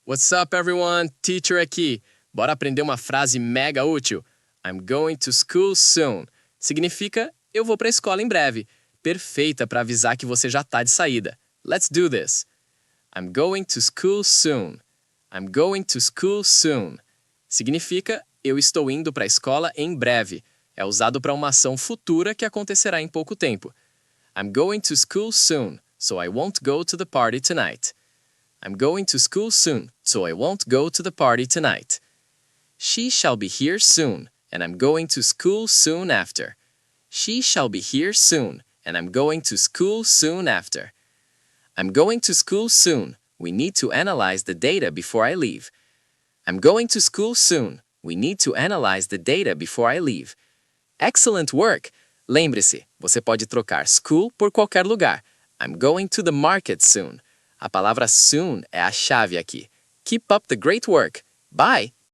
What's up, everyone? Teacher aqui. Bora aprender uma frase mega útil. I'm going to school soon. Significa eu vou pra escola em breve. Perfeita para avisar que você já tá de saída. Let's do this. I'm going to school soon. I'm going to school soon. Significa eu estou indo para a escola em breve. É usado para uma ação futura que acontecerá em pouco tempo. I'm going to school soon, so I won't go to the party tonight. I'm going to school soon, so I won't go to the party tonight. She shall be here soon, and I'm going to school soon after. She shall be here soon, and I'm going to school soon after. I'm going to school soon. We need to analyze the data before I leave. I'm going to school soon. We need to analyze the data before I leave. Excellent work! Lembre-se, você pode trocar school por qualquer lugar. I'm going to the market soon. A palavra soon é a chave aqui. Keep up the great work. Bye!